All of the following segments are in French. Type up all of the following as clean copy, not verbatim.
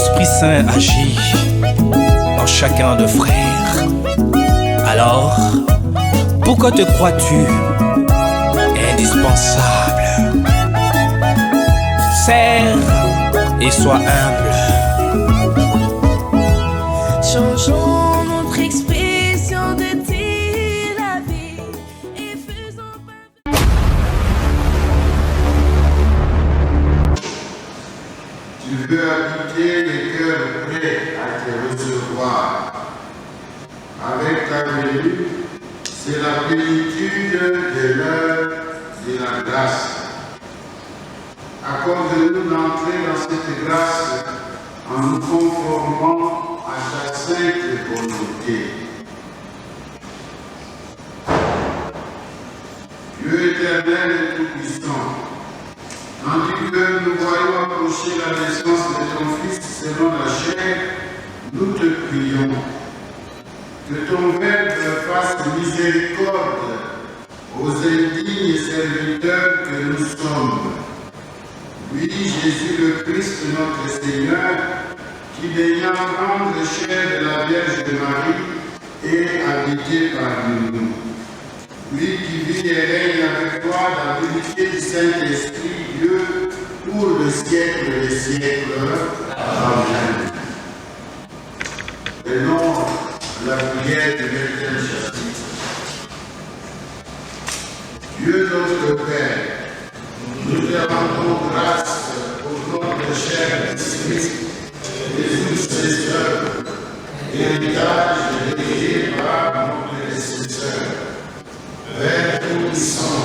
l'Esprit Saint agit dans chacun de frères. Alors, pourquoi te crois-tu indispensable? Serre et sois humble. Changeons notre expression de dire la vie et faisons pas. Tu veux habiter les cœurs prêts à te recevoir. Avec ta venue, c'est la plénitude de l'heure de la grâce. Accorde-nous d'entrer dans cette grâce en nous conformant à ta sainte volonté. Dieu éternel et tout-puissant, tandis que nous voyons approcher la naissance de ton Fils selon la chair, nous te prions que ton Verbe fasse miséricorde aux indignes serviteurs que nous sommes. Oui, Jésus le Christ, notre Seigneur, qui daignant prendre chair de la Vierge de Marie et habiter parmi nous. Lui qui vit et règne avec toi dans l'unité du Saint-Esprit, Dieu, pour le siècle des siècles. Amen. Et non la prière de l'éternel justice. Dieu notre Père, nous te rendons grâce pour notre cher Christ, Jésus ses œuvres, héritage hérité par nos prédécesseurs. Père tout-puissant,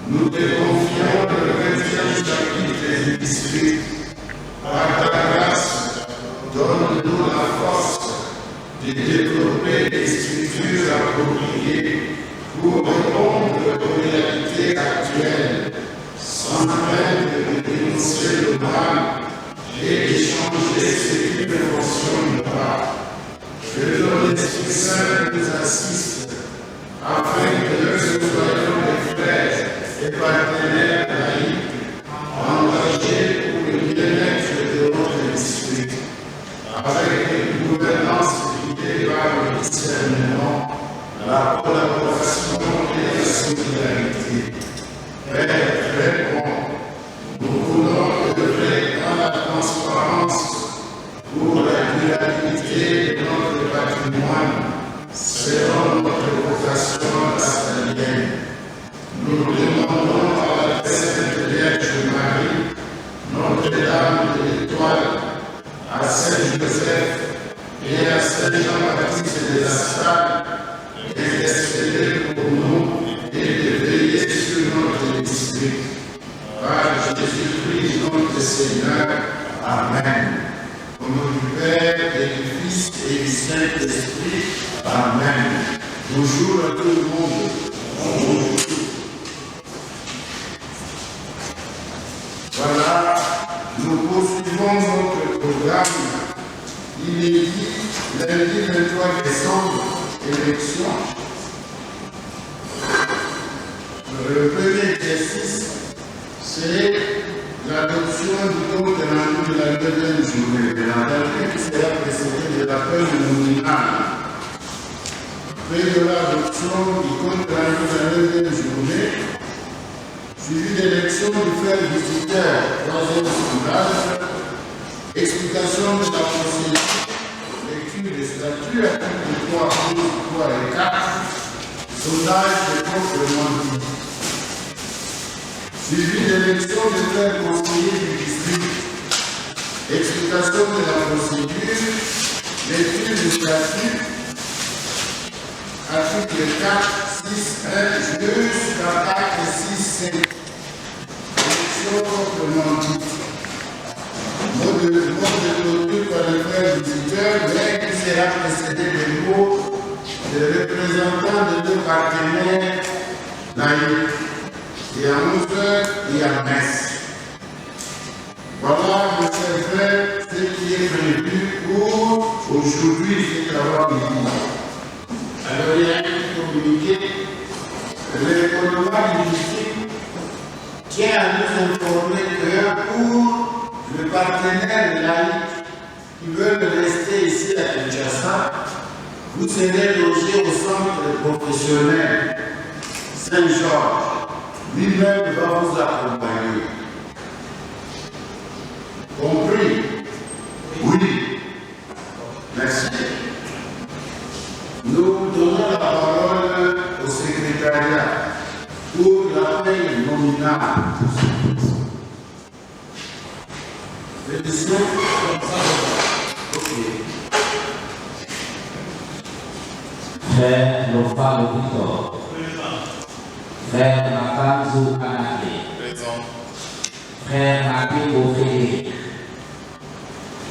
nous te confions le 20e chapitre des Écritures. Par ta grâce, donne-nous la force de développer des structures appropriées pour répondre aux réalités actuelles, sans crainte de dénoncer le mal et d'échanger ce qui ne fonctionne pas. Que ton Esprit Saint nous assiste, afin que nous soyons des frères et partenaires laïcs, engagés pour le bien-être de notre esprit, avec une gouvernance guidée par le discernement, la collaboration et la solidarité. Père très bon, nous voulons œuvrer dans la transparence pour la durabilité de notre patrimoine selon notre vocation rastalienne. Nous demandons à la Sainte Vierge Marie, Notre-Dame de l'Étoile, à Saint-Joseph et à Saint-Jean-Baptiste des Ascales d'intercéder pour nous et de veiller sur notre esprit. Par Jésus-Christ notre Seigneur. Amen. Au nom du Père et du Fils et du Saint-Esprit. Amen. Bonjour à tout le monde. Bonjour. Voilà, nous poursuivons notre programme inédit lundi 23 décembre, élection. Le premier exercice, c'est l'adoption du compte rendu de la deuxième journée de l'année qui sera précédée de l'appel nominal. Après de l'adoption du compte rendu de la deuxième journée, suivi d'élection du frère visiteur, troisième sondage, explication de la procédure, lecture des statuts, articles 3, 12, 3 et 4, sondage de complément. Suivi d'élection du frère conseiller du district, explication de la procédure, lecture du statut, article 4, 6, 1, 2, 4, 6, 5. Élection complémentaire. Mot de clôture par le frère visiteur, mais qui sera précédé des mots de représentants de deux partenaires laïcs. Et à 11h, il y a messe. Voilà, mes chers frères, ce qui est prévu pour aujourd'hui, c'est d'avoir midi. Alors, il y a un petit communiqué. Le gouvernement du district tient à nous informer que pour le partenaire laïque ici à Kinshasa, vous serez logé au centre professionnel Saint-Georges. Lui-même va vous accompagner. Compris? Oui. Merci. Nous donnons la parole au secrétariat pour l'appel nominal. Félicitations. Ok. Frère Lofa Lopito. Frère Makanzu Anake. Frère Nakibo Frédéric.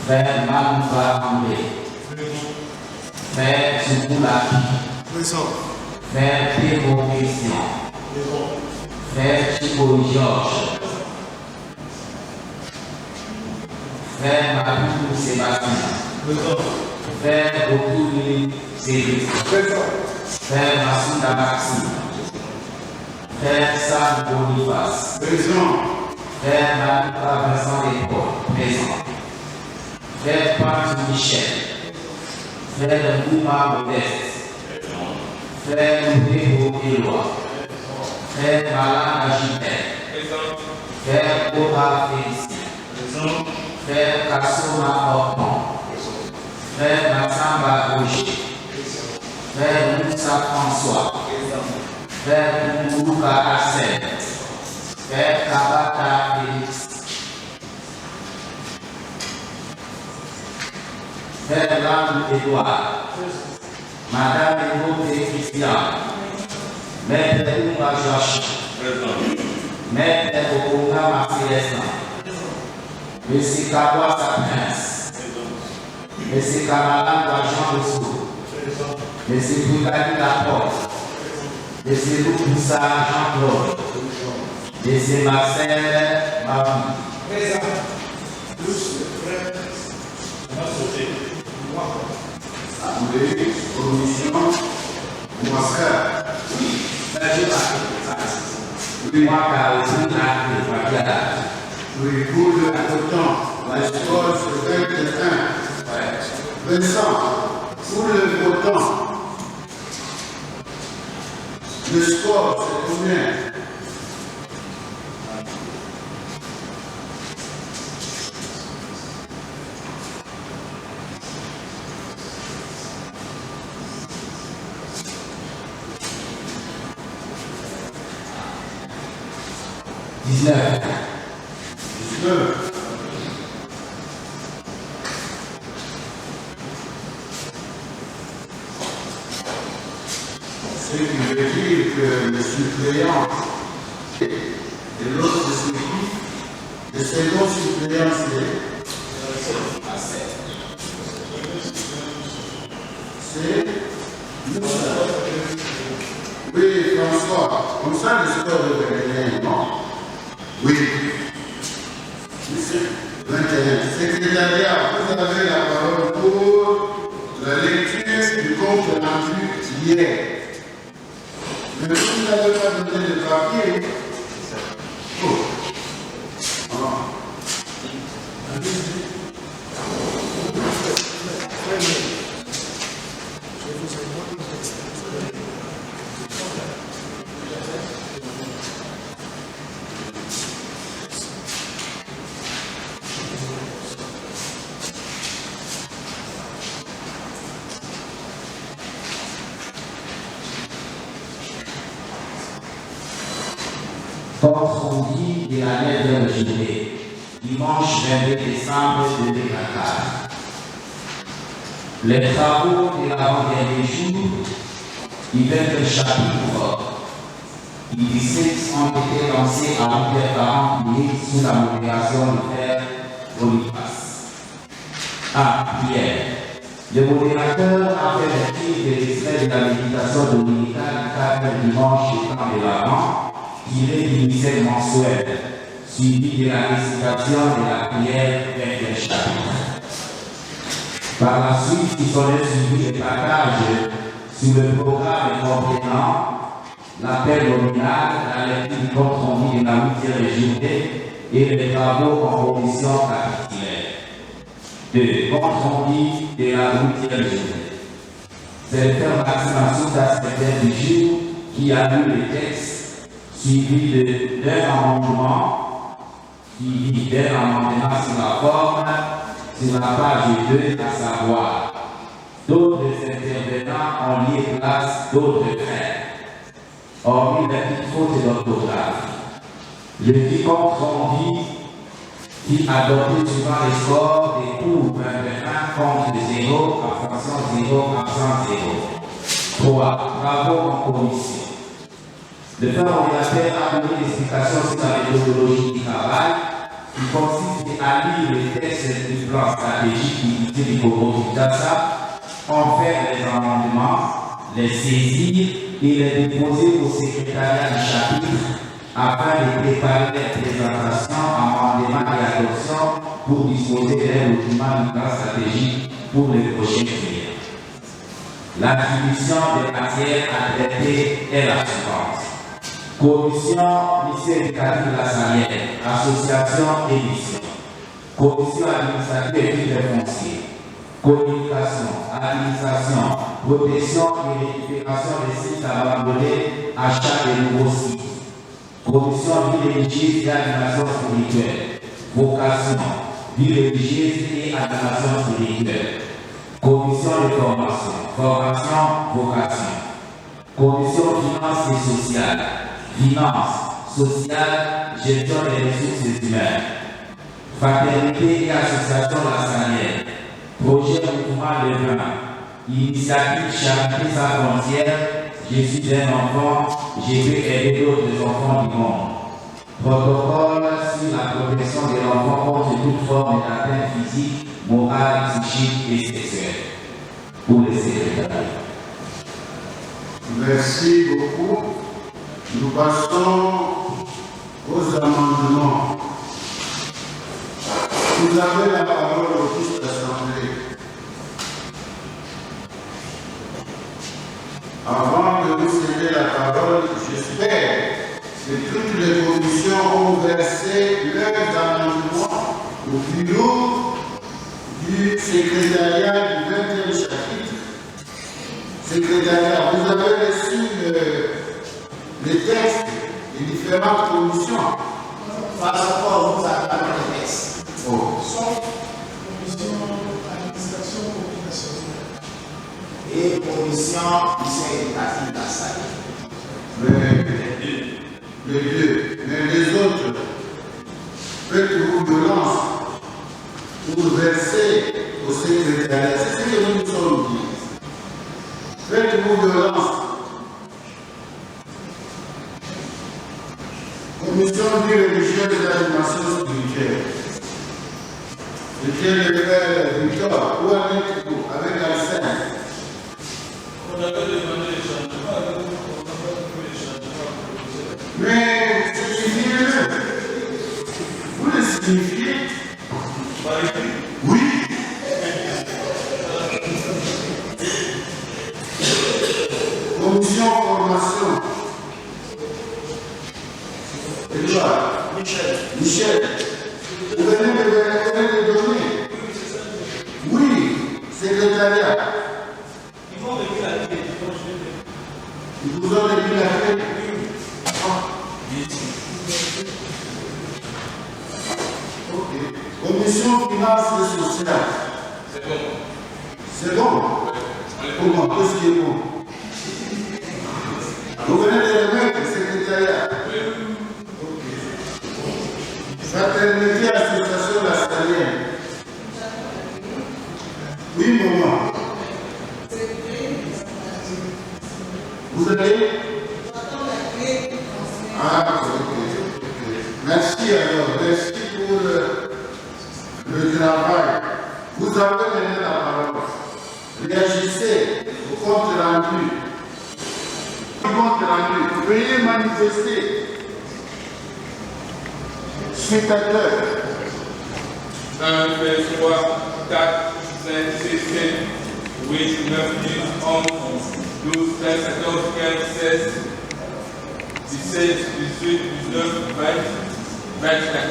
Frère Manouba André. Frère Tsuboulaki. Frère Théo Christian. Frère Chico Georges. Frère Mabou Sébastien. Frère Otouli Cédric. Frère Massouda Maxime. Frère Sam Boniface. Présent. Frère Manuka Vincent Despaul. Présent. Frère Pantou Michel. Frère Ngouma Modeste. Frère Noubéo Éloi. Frère Malana Gilbert. Frère Ora Félicien. Frère Kassoma Orton. Frère Massamba Roger. Frère Moussa François. Frère Moulouka Arsène. Frère Kabata Félix. Frère Lamou Edouard. Madame Ebote Christian. Maître Oumba Joachim. Maître Okonga Marcélestin. Monsieur Kawasa Prince. Monsieur Kamala Jean Rousseau. Monsieur Bougadi Laporte. Monsieur Loupoussa Jean-Claude. Monsieur Marcel Mabou. Assemblée, commission, Mouaska. Oui, oui, pour le votant, la score c'est 21. Vincent, pour le votant, le score c'est combien? Ce qui veut dire que le suppléant de l'autre circuit, le second suppléant c'est oui, François, comme ça le score de 21, non? Oui. 21. Secrétariat, vous avez la parole pour la lecture du compte rendu hier. Mais vous n'avez pas donné de papier. Oh. Ah. Compte rendu de la lettre de juillet, dimanche 22 décembre 2024. Les travaux de l'avant-dernier jour du 20 chapitre du 17 ont été lancés à 8h40 sous la modération de Frère Boniface. Ah, Pierre. Le modérateur a fait lecture de l'extrait de la méditation dominicale du 4 dimanche du temps de l'Avent, tiré du missel mensuel, suivi de la récitation de la prière vers le chapitre. Par la suite, il serait suivi des partages sur le programme comprenant l'appel nominal, la lecture du compte rendu de la 8e journée et les travaux en commission capitulaire. 2. Compte rendu de la 8e journée. C'est le frère Maxime secrétaire du jour qui a lu le texte suivi d'un amendement sur la forme sur la page 2, à savoir d'autres intervenants ont lié place d'autres frères, hormis les petites fautes d'orthographe. Le dit compte rendu qui adopté souvent les scores des cours 21 contre 0, abstention 0, absence 0. 3. Travaux en commission. Le frère ordinateur a donné l'explication sur la méthodologie du travail qui consiste à lire les textes du plan stratégique unité du Congo-Kinshasa, en faire les amendements, les saisir et les déposer au secrétariat du chapitre afin de préparer les présentations, amendements et adoptions pour disposer des documents du plan stratégique pour les prochains clients. L'attribution des matières à traiter est la suivante. Commission lycée éducatif de la Salière, association et mission. Commission administrative et titres fonciers. Communication, administration, protection et récupération des sites abandonnés, achat de nouveaux sites. Commission vie religieuse et animation spirituelle. Vocation, vie religieuse et animation spirituelle. Commission de formation, vocation. Commission finance et sociale. Finance, sociale, gestion des ressources humaines. Fraternité et association de la Salière. Projet mouvement de vin. Initiative Charité sans frontières. Je suis un enfant, je vais aider d'autres enfants du monde. Protocole sur la protection de l'enfant contre toute forme d'atteinte physique, morale, psychique et sexuelle. Pour les secrétaires. Merci beaucoup. Nous passons aux amendements. Vous avez la parole au fils d'Assemblée. Avant de vous céder la parole, j'espère que toutes les commissions ont versé leurs amendements au bureau du secrétariat du 20e chapitre. Secrétariat, vous avez reçu les textes des différentes commissions. Par rapport aux accords de texte. Oh. Sauf commission administration coordination et commission lycée éducatif de la Salière. Les deux. Mais les autres, faites-vous violence pour verser au secrétariat. C'est ce que nous nous sommes dit. Faites-vous violence. Commission vie religieuse de l'animation spirituelle. C'était le frère Victor, où en êtes-vous avec Alcène? On avait demandé les changements, on n'a pas trouvé les changements. Mais signifiez-le. Vous le signifiez? Par écrit? Oui. Commission formation. Edouard. Michel. Vous venez de donner. Oui, secrétariat. Ils vont depuis la clé. Ils vous ont depuis la clé. Ok. Commission finance et sociale. C'est bon. C'est bon. Comment? Qu'est-ce qui est bon? Vous venez de remettre le secrétariat. Ok. Fraternité, association de la Salière. Oui, maman. Vous allez? Ah, ok. Merci alors. Merci pour le travail. Vous avez donné la parole. Réagissez au compte rendu. Compte rendu. Veuillez manifester. Spectateur. 1, 2, 3, 4, 5, 6, 7, 8, 9, 10, 11, 12, 13, 14, 15, 16, 17, 18, 19, 20, 21.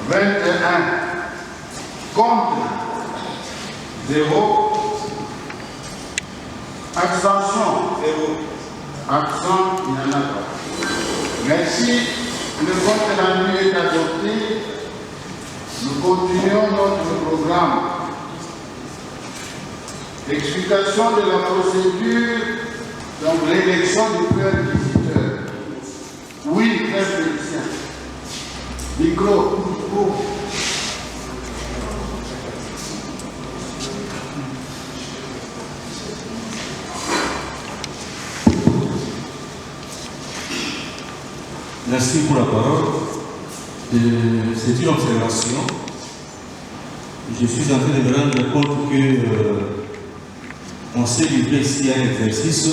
21. Contre. 0. Abstention. 0. Absent, il n'y en a pas. Merci. Le compte rendu est adopté. Nous continuons notre programme. Explication de la procédure, donc l'élection du premier visiteur. Oui, frère Félicien. Micro. Merci pour la parole. C'est une observation. Je suis en train de me rendre compte que on s'est livré ici à un exercice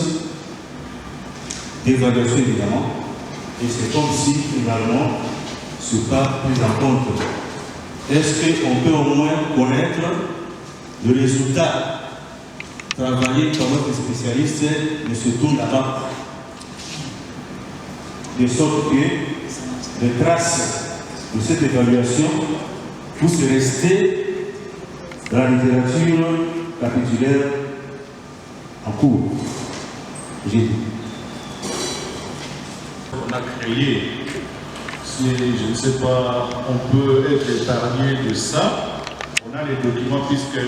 d'évaluation évidemment. Et c'est comme si finalement ce n'est pas pris en compte. Est-ce qu'on peut au moins connaître le résultat travaillé par notre spécialiste, M. Tour là-bas, de sorte que les traces de cette évaluation puissent rester dans la littérature capitulaire en cours. J'ai dit. On a créé, je ne sais pas, on peut être épargné de ça. On a les documents puisque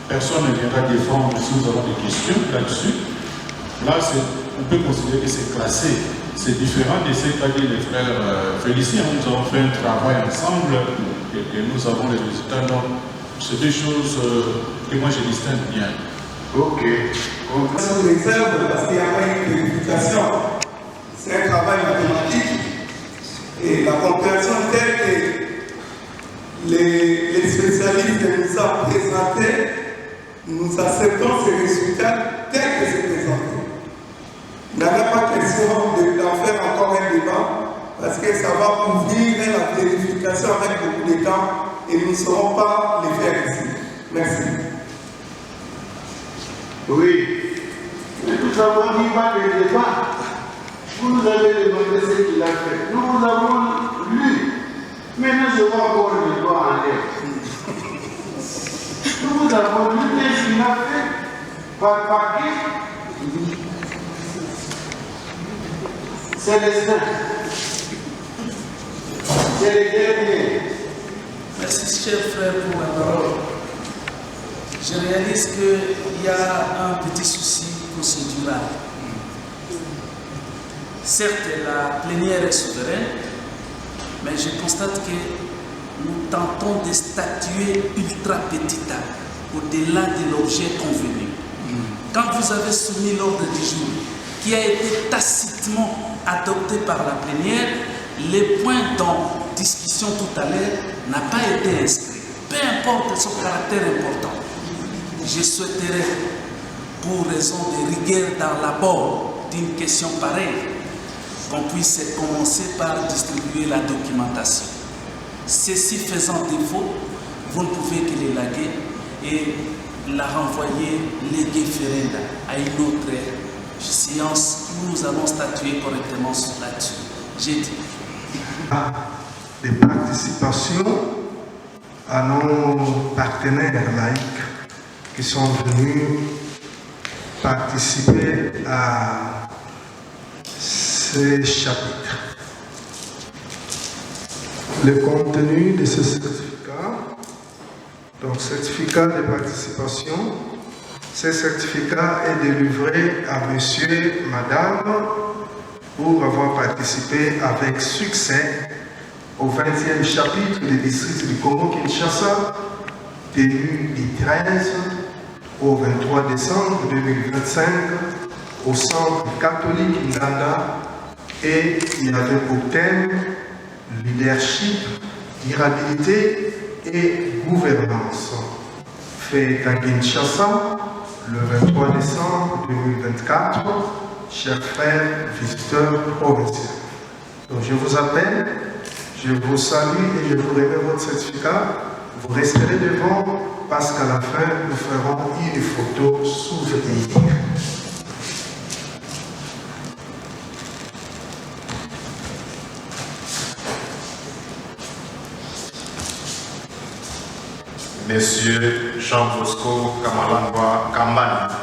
personne ne viendra défendre si nous avons des questions là-dessus. Là, on peut considérer que c'est classé. C'est différent de ce qu'a dit les frères Félicien. Nous avons fait un travail ensemble et que nous avons les résultats. Donc, c'est des choses que moi je distingue bien. Ok. Sous réserve parce qu'il n'y a pas une vérification. C'est un travail mathématique. Et la compréhension telle que les spécialistes nous ont présenté, nous acceptons ces résultats tels que c'est présenté. Il n'y a pas question d'en faire encore un débat parce que ça va ouvrir la vérification avec beaucoup de temps et nous ne saurons pas les faire ici. Merci. Oui. Mais nous avons dit pas de débat. Vous nous avez demandé ce qu'il a fait. Nous vous avons lu. Maintenant, je vois encore le doigt en l'air. Nous vous avons lu ce qu'il a fait par paquet. Célestin. C'est les derniers. Merci, cher frère, pour la parole. Je réalise qu'il y a un petit souci procédural. Certes, la plénière est souveraine, mais je constate que nous tentons de statuer ultra petit A, au-delà de l'objet convenu. Quand vous avez soumis l'ordre du jour, qui a été tacitement adopté par la plénière, les points dans discussion tout à l'heure n'a pas été inscrit. Peu importe son caractère important. Je souhaiterais, pour raison de rigueur dans l'abord d'une question pareille, qu'on puisse commencer par distribuer la documentation. Ceci faisant défaut, vous ne pouvez que l'élaguer et la renvoyer légué ferenda à une autre séance où nous allons statuer correctement là-dessus. J'ai dit. Des participations à nos partenaires laïcs qui sont venus participer à ces chapitres. Le contenu de ce certificat, donc certificat de participation, ce certificat est délivré à monsieur, madame, pour avoir participé avec succès au 20e chapitre du district du Congo-Kinshasa, tenu du 13 au 23 décembre 2025 au centre catholique Nganda, et il avait pour thème leadership, durabilité et gouvernance. Fait à Kinshasa le 23 décembre 2024, chers frères visiteurs provinciaux. Donc je vous appelle, je vous salue et je vous remets votre certificat. Vous resterez devant parce qu'à la fin, nous ferons une photo souvenir. Monsieur Jean Bosco Kamalangwa Kambani.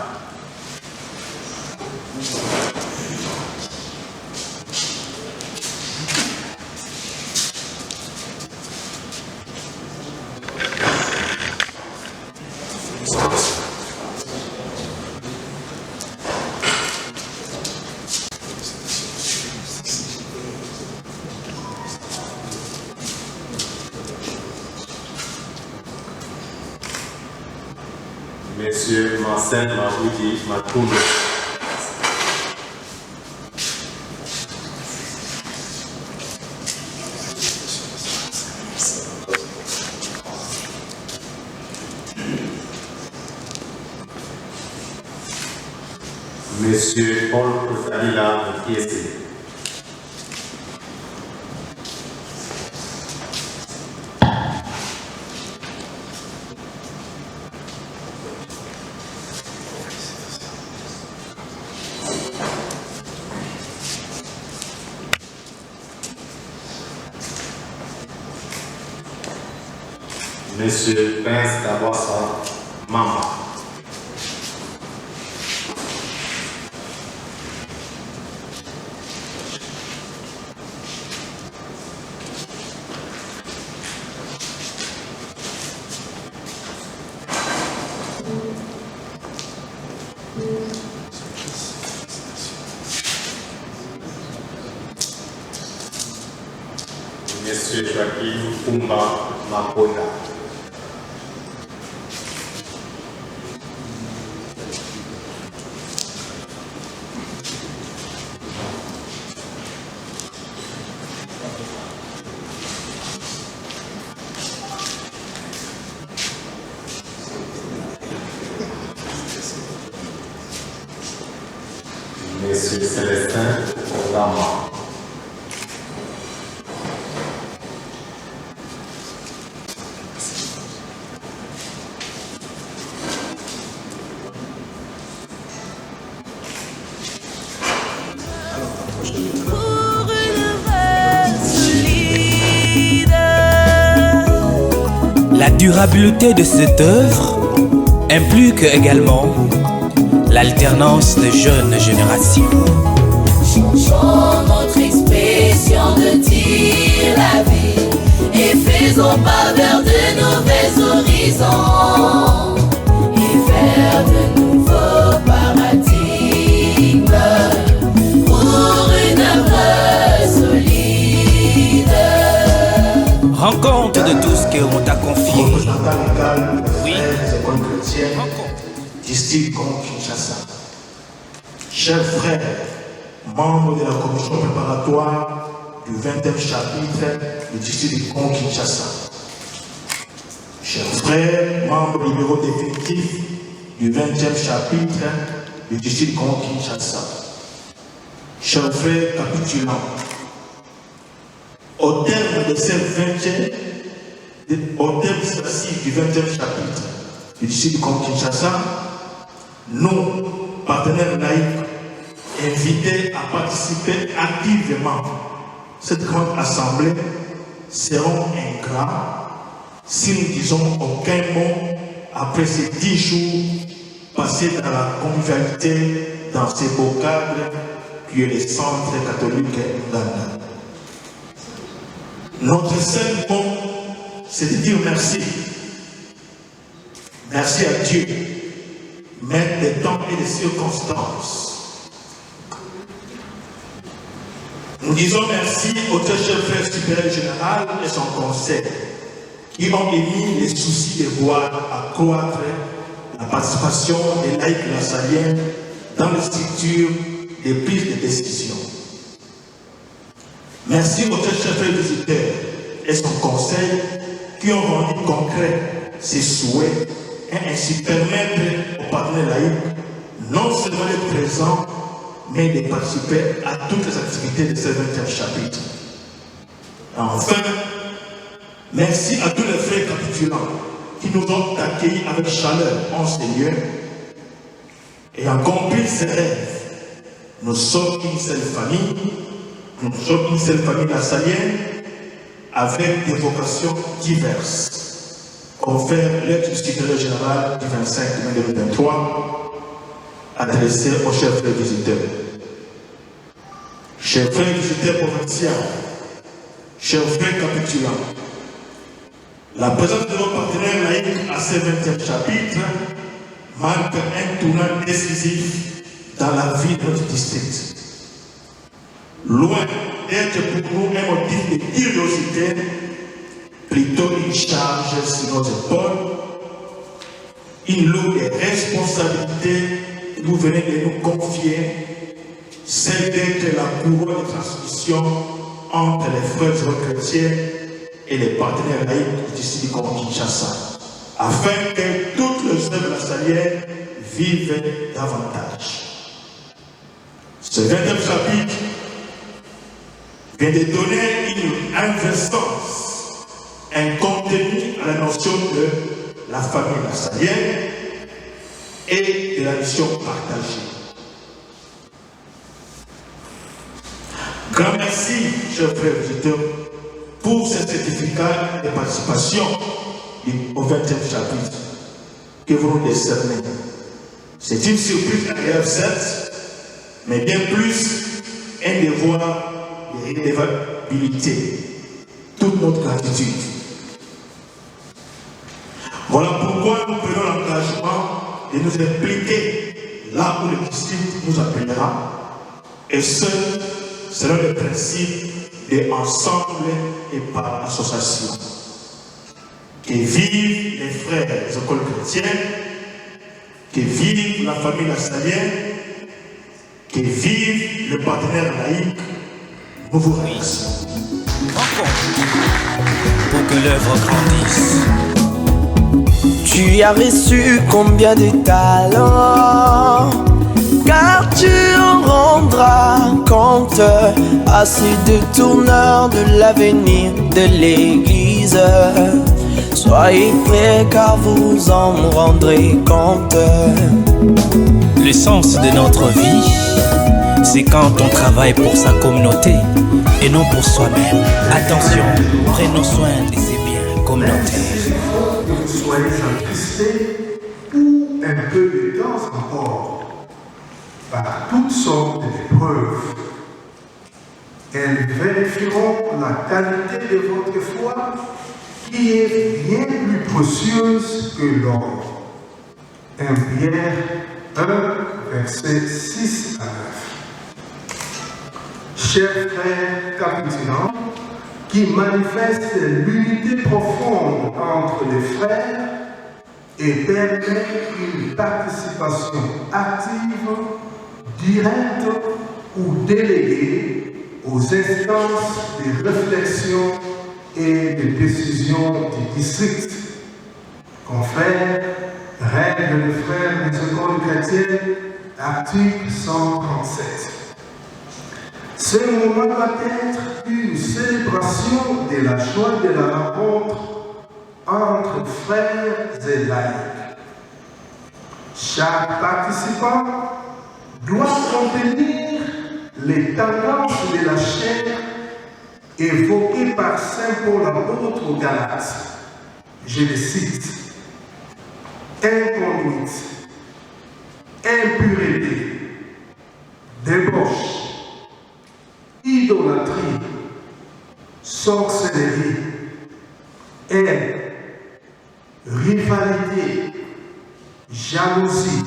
Monsieur Marcel Maroudi Matoulou. Monsieur Paul Kosalila Kiesi. Monsieur Prince Kabwasa Mamba. Monsieur Joaquim Kumba Makonda. Monsieur Célestin Ondama. Pour une vraie solide. La durabilité de cette œuvre implique également l'alternance des jeunes générations. Changeons notre expression de dire la vie et faisons pas vers de nouveaux horizons et vers de nouveaux paradigmes pour une œuvre solide. Rends compte de tout ce qu'on t'a confié. Oui. District Kinshasa. Chers frères, membres de la commission préparatoire du 20e chapitre du district de Kinshasa. Chers frères, membres libéraux définitifs du 20e chapitre du district de Kinshasa. Chers frères capitulants, au terme de cette 20e, au terme du 20e chapitre du district de Kinshasa, nous, partenaires laïcs, invités à participer activement à cette grande assemblée, serons ingrats si nous disons aucun mot après ces 10 jours passés dans la convivialité dans ces beaux cadres qui est le centre catholique d'Uganda. Notre seul mot, c'est de dire merci. Merci à Dieu, maître des temps et des circonstances. Nous disons merci au très cher frère supérieur général et son conseil qui ont émis les soucis de voir accroître la participation des laïcs lassaliens dans les structures de prise de décision. Merci au très cher frère visiteur et son conseil qui ont rendu concret ses souhaits et ainsi permettre aux partenaires laïcs non seulement d'être présents, mais de participer à toutes les activités de ce 20e chapitre. Enfin, merci à tous les frères capitulants qui nous ont accueillis avec chaleur en Seigneur et ont compris ces rêves. Nous sommes une seule famille lassalienne avec des vocations diverses. confère lettre du secrétaire général du 25 mai 2023 adressée aux chefs frères visiteurs. Chers frères visiteurs provinciaux, chers frères capitulants, la présence de nos partenaires laïcs à ce 20e chapitre marque un tournant décisif dans la vie de notre district. Loin d'être pour nous un motif de curiosité, plutôt une charge sur nos épaules, une lourde responsabilité que vous venez de nous confier, celle d'être la couronne de transmission entre les frères chrétiens et les partenaires laïcs du district du Congo-Kinshasa, afin que toutes les œuvres de la salière vivent davantage. Ce 20e chapitre vient de donner une inversion, un contenu à la notion de la famille lassalienne et de la mission partagée. Grand merci, chers frères visiteurs, pour ce certificat de participation au 20e chapitre que vous nous décernez. C'est une surprise agréable, certes, mais bien plus un devoir de redevabilité. Toute notre gratitude. Voilà pourquoi nous prenons l'engagement de nous impliquer là où le district nous appellera, et ce, selon le principe de ensemble et par association. Que vivent les frères des écoles chrétiennes, que vive la famille lassalienne, que vive le partenaire laïque. Nous vous remercions. Pour que l'œuvre grandisse. Tu as reçu combien de talents, car tu en rendras compte à ces deux tourneurs de l'avenir de l'Église. Soyez prêts car vous en rendrez compte. Le sens de notre vie, c'est quand on travaille pour sa communauté et non pour soi-même. Attention, prenons soin de ces biens communautaires. Que vous soyez attristés ou un peu de temps encore par toutes sortes d'épreuves. Elles vérifieront la qualité de votre foi qui est bien plus précieuse que l'or. 1 Pierre 1, versets 6 à 9. Chers frères capitulants, qui manifestent l'unité profonde entre les frères et permettent une participation active, directe ou déléguée aux instances de réflexion et de décision du district. Confrères, règles des frères des écoles chrétiennes, article 137. Ce moment doit être une célébration de la joie de la rencontre entre frères et laïcs. Chaque participant doit contenir les tendances de la chair évoquées par saint Paul apôtre aux Galates. Je les cite. Inconduite, impureté, débauche, idolâtrie, sorcellerie, haine, rivalité, jalousie,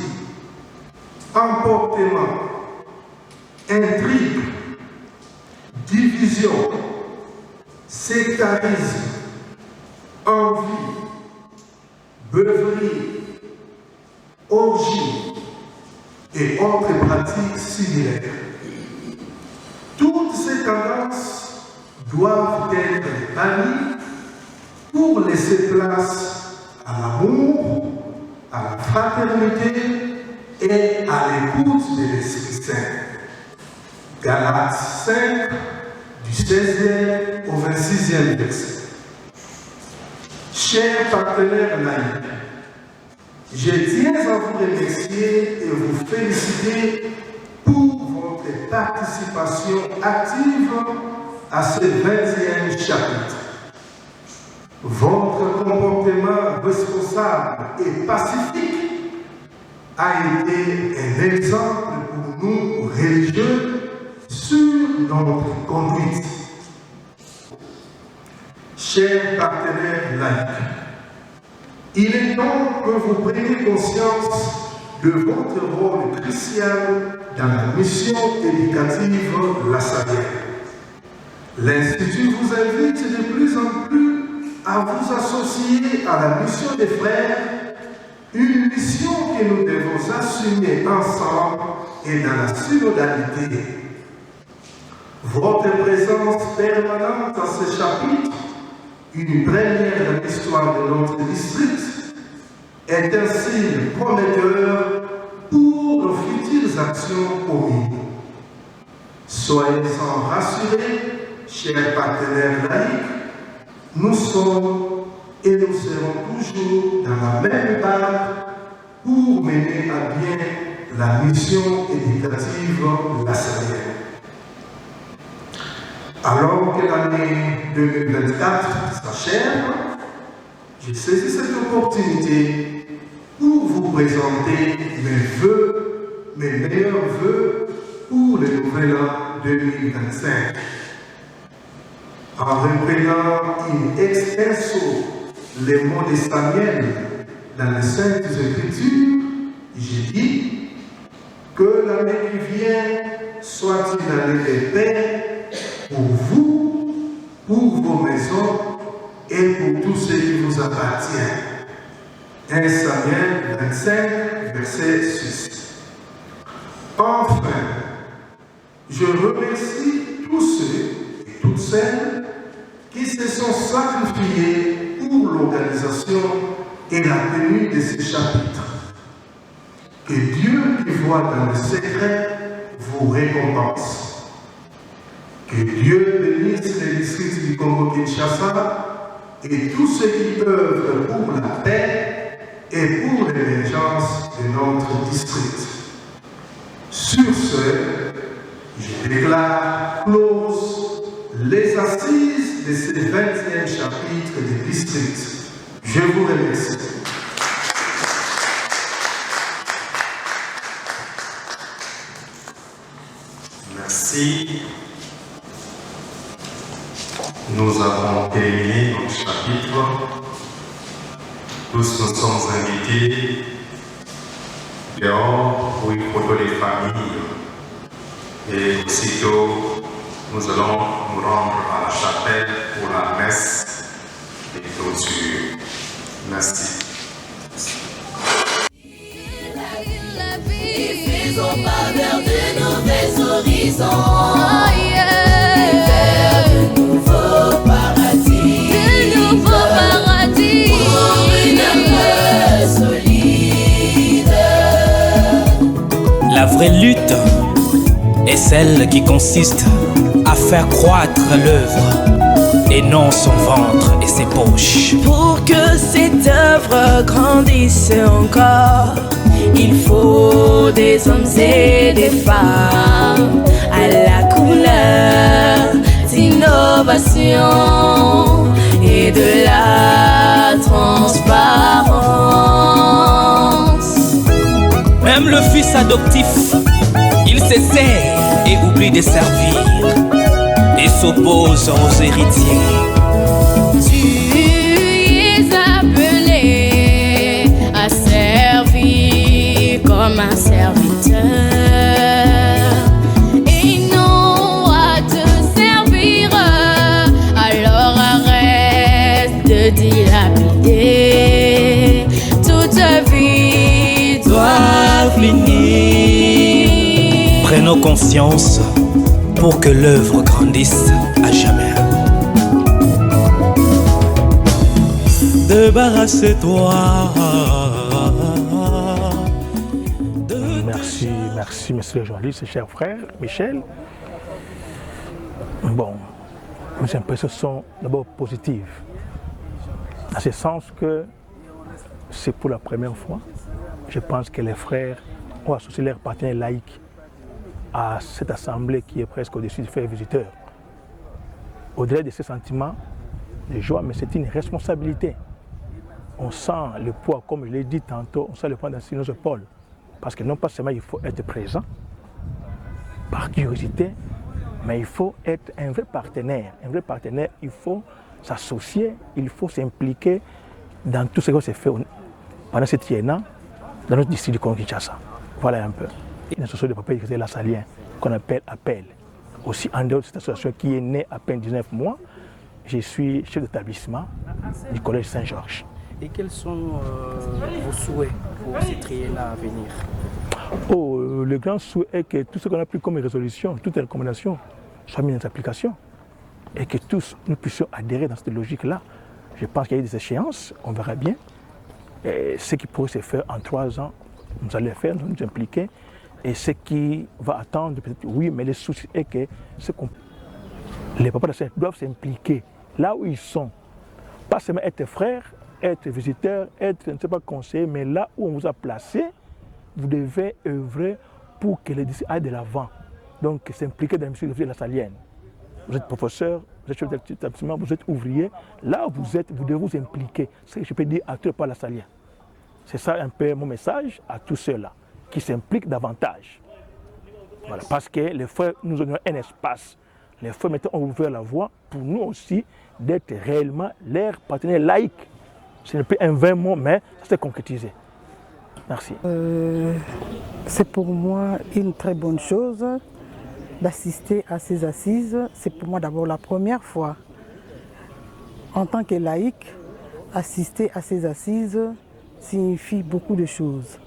emportement, intrigue, division, sectarisme, envie, beuverie, orgie et autres pratiques similaires. Toutes ces tendances doivent être bannies pour laisser place à l'amour, à la fraternité et à l'écoute de l'Esprit Saint. Galates 5, du 16e au 26e verset. Chers partenaires laïcs, je tiens à vous remercier et vous féliciter pour votre participation active à ce 20e chapitre. Votre comportement responsable et pacifique a été un exemple pour nous religieux sur notre conduite. Chers partenaires laïcs, il est temps que vous preniez conscience de votre rôle crucial dans la mission éducative lassalienne. L'Institut vous invite de plus en plus à vous associer à la mission des frères, une mission que nous devons assumer ensemble et dans la synodalité. Votre présence permanente dans ce chapitre, une première dans l'histoire de notre district, est un signe prometteur pour nos futures actions communes. Soyez-en rassurés, chers partenaires laïcs, nous sommes et nous serons toujours dans la même barque pour mener à bien la mission éducative lassalienne. Alors que l'année 2024 s'achève, j'ai saisi cette opportunité pour vous présenter mes vœux, mes meilleurs vœux pour le nouvel an 2025. En reprenant in extenso les mots de Samuel dans les Saintes Écritures, j'ai dit que l'année qui vient soit une année de paix pour vous, pour vos maisons et pour tout ce qui vous appartient. 1 Samuel 25, verset 6. Enfin, je remercie tous ceux et toutes celles qui se sont sacrifiés pour l'organisation et la tenue de ce chapitre. Que Dieu qui voit dans le secret vous récompense. Que Dieu bénisse les districts du Congo-Kinshasa et tous ceux qui œuvrent pour la paix et pour l'émergence de notre district. Sur ce, je déclare close les assises de ce 20e chapitre du district. Je vous remercie. Merci. Nous avons terminé notre chapitre. Tous nous sommes invités dehors pour une photo des familles. Et aussitôt, nous allons nous rendre à la chapelle pour la messe de clôture. Merci. Faisons pas vers de mauvais horizons. Vers de nouveaux paradis. De nouveaux paradis. Pour une âme solide. La vraie lutte est celle qui consiste à faire croître l'œuvre et non son ventre et ses poches. Pour que cette œuvre grandisse encore, il faut des hommes et des femmes à la couleur d'innovation et de la transparence. Même le fils adoptif, il s'essaie et oublie de servir et s'oppose aux héritiers. Tu es appelé à servir comme un serviteur et non à te servir. Alors arrête de dilapider, toute vie doit finir. Prenons conscience pour que l'œuvre grandisse à jamais. Débarrasse-toi. Merci, monsieur le journaliste, cher frère Michel. Bon, mes impressions sont d'abord positives, dans ce sens que c'est pour la première fois, je pense que les frères ont associé leurs partenaires laïcs à cette assemblée qui est presque au-dessus du frère visiteur. Au-delà de ce sentiment de joie, mais c'est une responsabilité on sent le poids, comme je l'ai dit tantôt, on sent le poids dans nos épaules. Parce que non pas seulement il faut être présent, par curiosité, mais il faut être un vrai partenaire. Un vrai partenaire, il faut s'associer, il faut s'impliquer dans tout ce qui s'est fait pendant ce triennat dans notre district du Congo-Kinshasa. Voilà un peu. Une association de papiers qui est la Salien, qu'on appelle APEL. Aussi, en dehors de cette association qui est née à peine 19 mois, je suis chef d'établissement du Collège Saint-Georges. Et quels sont vos souhaits pour ces triennats à venir? Le grand souhait est que tout ce qu'on a pris comme résolution, toutes les recommandations, soient mises en application et que tous nous puissions adhérer dans cette logique-là. Je pense qu'il y a des échéances, on verra bien. Et ce qui pourrait se faire en 3 ans, nous allons le faire, nous nous impliquer. Et ce qui va attendre, peut-être oui, mais le souci est que les papas de doivent s'impliquer là où ils sont. Pas seulement être frères, être visiteurs, être, je ne sais pas, conseiller, mais là où on vous a placé, vous devez œuvrer pour que les disciples aillent de l'avant. Donc, s'impliquer dans la mission de la Salienne. Vous êtes professeur, vous êtes chef d'établissement, vous êtes ouvrier. Là où vous êtes, vous devez vous impliquer. C'est ce que je peux dire à tous les pas la Salienne. C'est ça un peu mon message à tous ceux-là qui s'impliquent davantage. Voilà, parce que les frères nous ont donné un espace. Les frères maintenant ont ouvert la voie pour nous aussi d'être réellement leurs partenaires laïcs. Ce n'est plus un vain mot, mais ça s'est concrétisé. Merci. C'est pour moi une très bonne chose d'assister à ces assises. C'est pour moi d'abord la première fois. En tant que laïque, assister à ces assises signifie beaucoup de choses.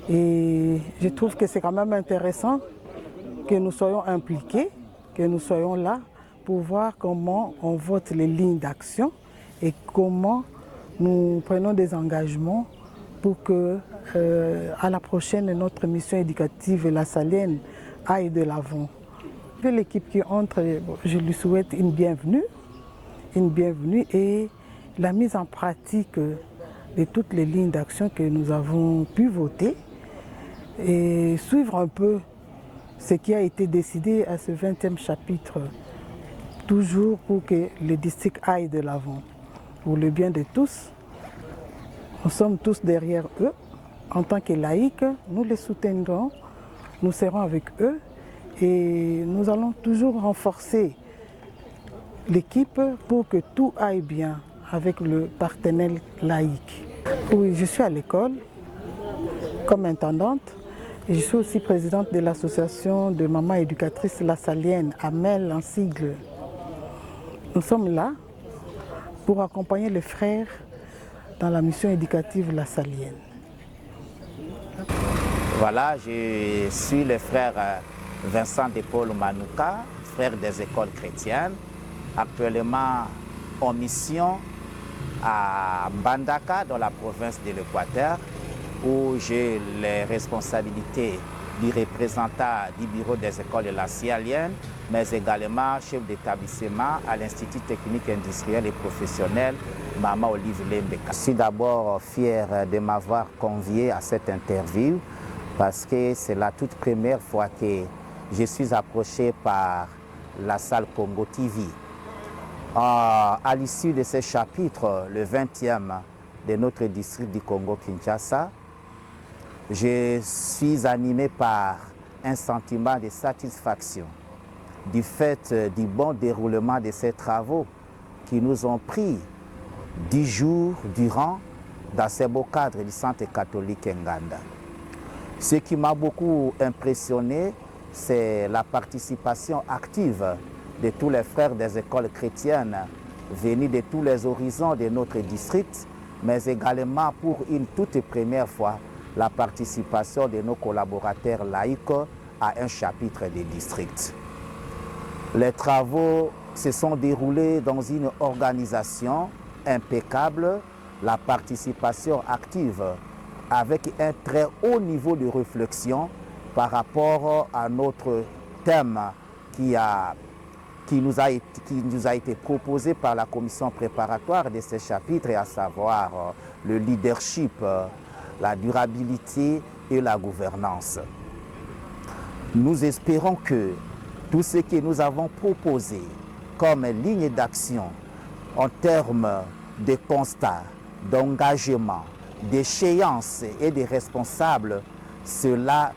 Et je trouve que c'est quand même intéressant que nous soyons impliqués, que nous soyons là pour voir comment on vote les lignes d'action et comment nous prenons des engagements pour que à la prochaine, notre mission éducative et la Salienne aille de l'avant. L'équipe qui entre, je lui souhaite une bienvenue et la mise en pratique de toutes les lignes d'action que nous avons pu voter et suivre un peu ce qui a été décidé à ce 20e chapitre, toujours pour que le district aille de l'avant, pour le bien de tous. Nous sommes tous derrière eux. En tant que laïcs, nous les soutiendrons, nous serons avec eux et nous allons toujours renforcer l'équipe pour que tout aille bien avec le partenaire laïque. Oui, je suis à l'école comme intendante et je suis aussi présidente de l'association de mamans éducatrices La Salienne, AMEL en sigle. Nous sommes là pour accompagner les frères dans la mission éducative La Salienne. Voilà, je suis le frère Vincent de Paul Manouka, frère des écoles chrétiennes, actuellement en mission à Mbandaka, dans la province de l'Équateur, où j'ai les responsabilités du représentant du bureau des écoles de la Salienne, mais également chef d'établissement à l'Institut technique industriel et professionnel Maman Olive Lembeka. Je suis d'abord fier de m'avoir convié à cette interview parce que c'est la toute première fois que je suis approché par la salle Congo TV. À l'issue de ce chapitre, le 20e de notre district du Congo-Kinshasa, je suis animé par un sentiment de satisfaction du fait du bon déroulement de ces travaux qui nous ont pris 10 jours durant dans ce beau cadre du Centre catholique Nganda. Ce qui m'a beaucoup impressionné, c'est la participation active de tous les frères des écoles chrétiennes venus de tous les horizons de notre district, mais également pour une toute première fois, la participation de nos collaborateurs laïcs à un chapitre des districts. Les travaux se sont déroulés dans une organisation impeccable, la participation active avec un très haut niveau de réflexion par rapport à notre thème qui nous a été proposé par la commission préparatoire de ce chapitre, à savoir le leadership, la durabilité et la gouvernance. Nous espérons que tout ce que nous avons proposé comme ligne d'action en termes de constat, d'engagement, d'échéance et des responsables, cela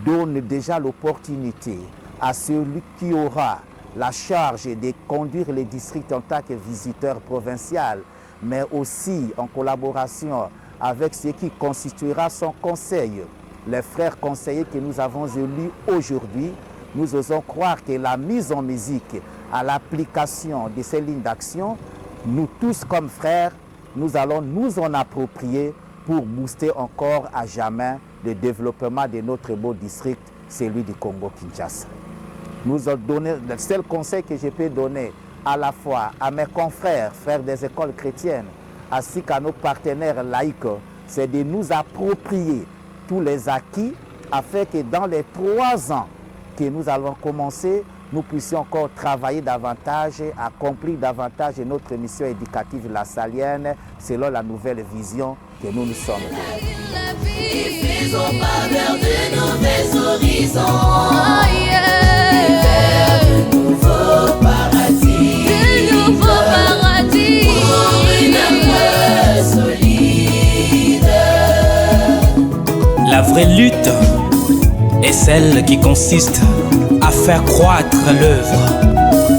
donne déjà l'opportunité à celui qui aura la charge de conduire les districts en tant que visiteur provincial, mais aussi en collaboration avec ce qui constituera son conseil. Les frères conseillers que nous avons élus aujourd'hui, nous osons croire que la mise en musique à l'application de ces lignes d'action, nous tous comme frères, nous allons nous en approprier pour booster encore à jamais le développement de notre beau district, celui du Congo-Kinshasa. Nous avons donné, le seul conseil que je peux donner à la fois à mes confrères, frères des écoles chrétiennes, ainsi qu'à nos partenaires laïcs, c'est de nous approprier tous les acquis afin que dans les 3 ans que nous allons commencer, nous puissions encore travailler davantage, accomplir davantage notre mission éducative lassalienne selon la nouvelle vision que nous nous sommes donnée. Et faisons pas vers de nouveaux horizons, vers de nouveaux paradis, pour une œuvre solide. La vraie lutte est celle qui consiste à faire croître l'œuvre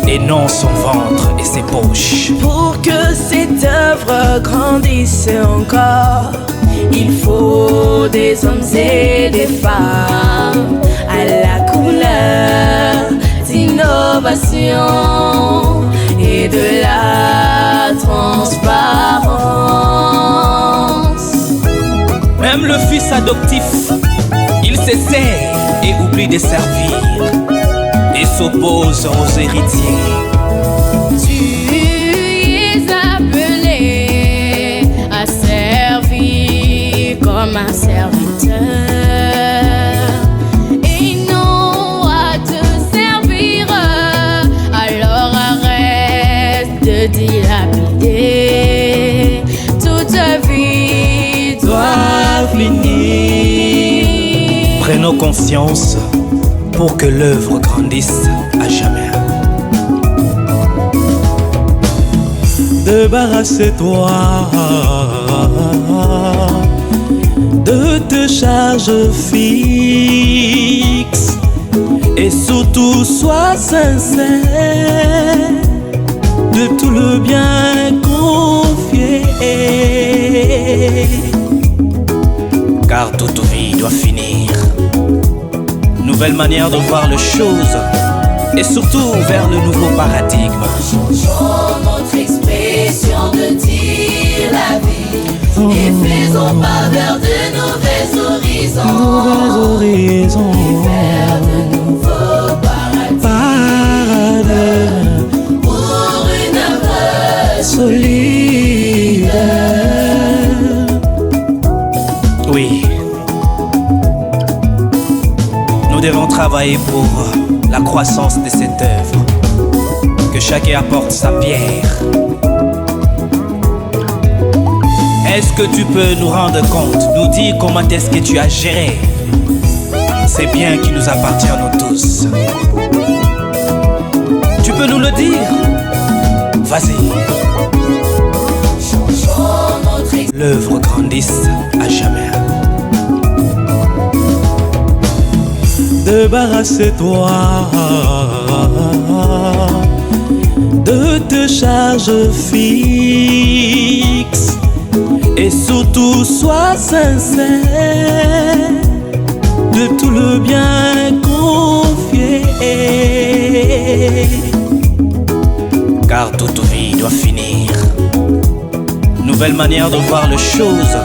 et non son ventre et ses poches. Pour que cette œuvre grandisse encore, il faut des hommes et des femmes à la couleur d'innovation et de la transparence. Même le fils adoptif, il s'essaie et oublie de servir et s'oppose aux héritiers. Tu es appelé à servir comme un serviteur et non à te servir. Alors arrête de dilapider, toute vie doit finir. Prenons conscience pour que l'œuvre grandisse à jamais. Débarrasse-toi de tes charges fixes et surtout sois sincère de tout le bien confié. Car toute vie doit finir. Nouvelle manière de voir les choses et surtout vers le nouveau paradigme. Changeons notre expression de dire la vie et faisons pas vers de nouveaux horizons, Et vers de nouveaux paradis, pour une œuvre solide. Oui. Nous devons travailler pour la croissance de cette œuvre. Que chacun apporte sa pierre. Est-ce que tu peux nous rendre compte, nous dire comment est-ce que tu as géré ces biens qui nous appartiennent à nous tous? Tu peux nous le dire? Vas-y. L'œuvre grandisse à jamais. Débarrasse-toi de tes charges fixes et surtout sois sincère de tout le bien confié. Car toute vie doit finir. Nouvelle manière de voir les choses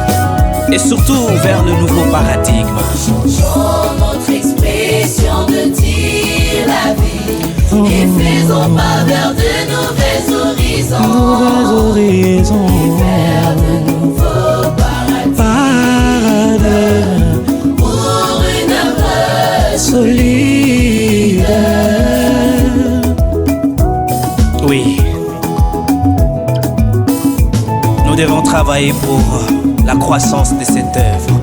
et surtout vers le nouveau paradigme. Changeons notre expression de dire la vie et faisons pas vers de nouveaux horizons, vers de nouveaux paradis, pour une œuvre solide. Oui. Nous devons travailler pour la croissance de cette œuvre.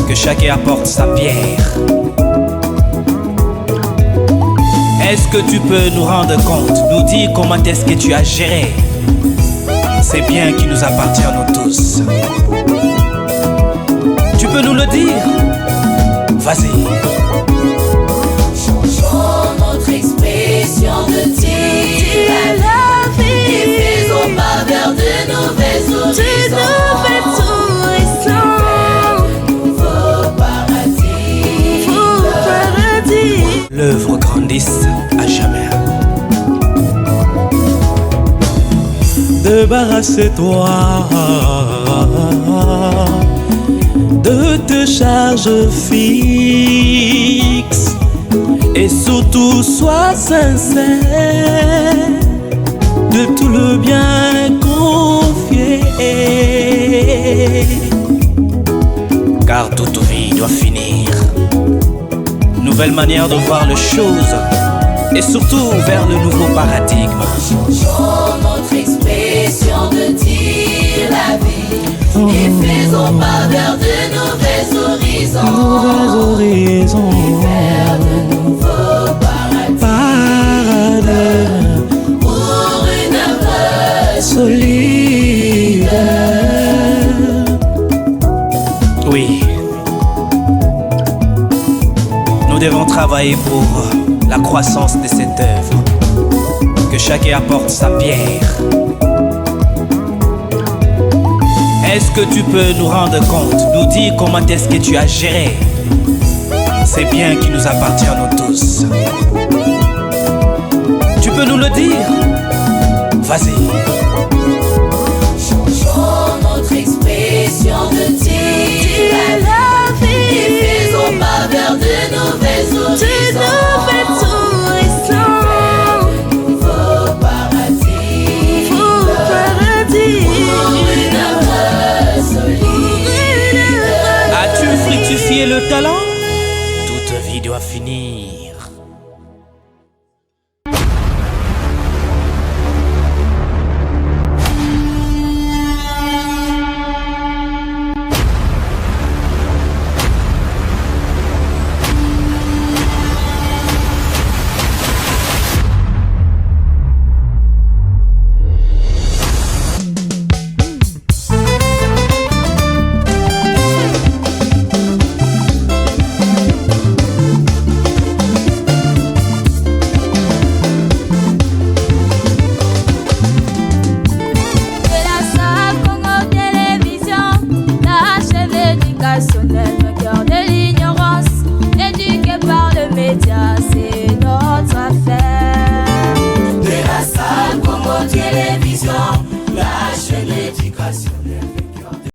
Que chacun apporte sa pierre. Est-ce que tu peux nous rendre compte, nous dire comment est-ce que tu as géré c'est bien qui nous appartient à nous tous. Tu peux nous le dire? Vas-y. Changeons notre expression de dire la vie et faisons pas vers de nouvelles horizons. L'œuvre grandisse à jamais. Débarrasse-toi de tes charges fixes et surtout sois sincère de tout le bien confié. Car toute vie doit finir. Nouvelle manière de voir les choses et surtout vers le nouveau paradigme. Changeons notre expression de dire la vie et faisons pas vers de nouvelles horizons. Vers de nouveaux paradigmes pour une œuvre solide. Oui. Nous devons travailler pour la croissance de cette œuvre. Que chacun apporte sa pierre. Est-ce que tu peux nous rendre compte, nous dire comment est-ce que tu as géré ces biens qui nous appartiennent à nous tous? Tu peux nous le dire? Vas-y. Changeons notre expression de dire la vie et faisons pas vers de nouvelles horizons. As-tu fructifié le talent? Toute vie doit finir.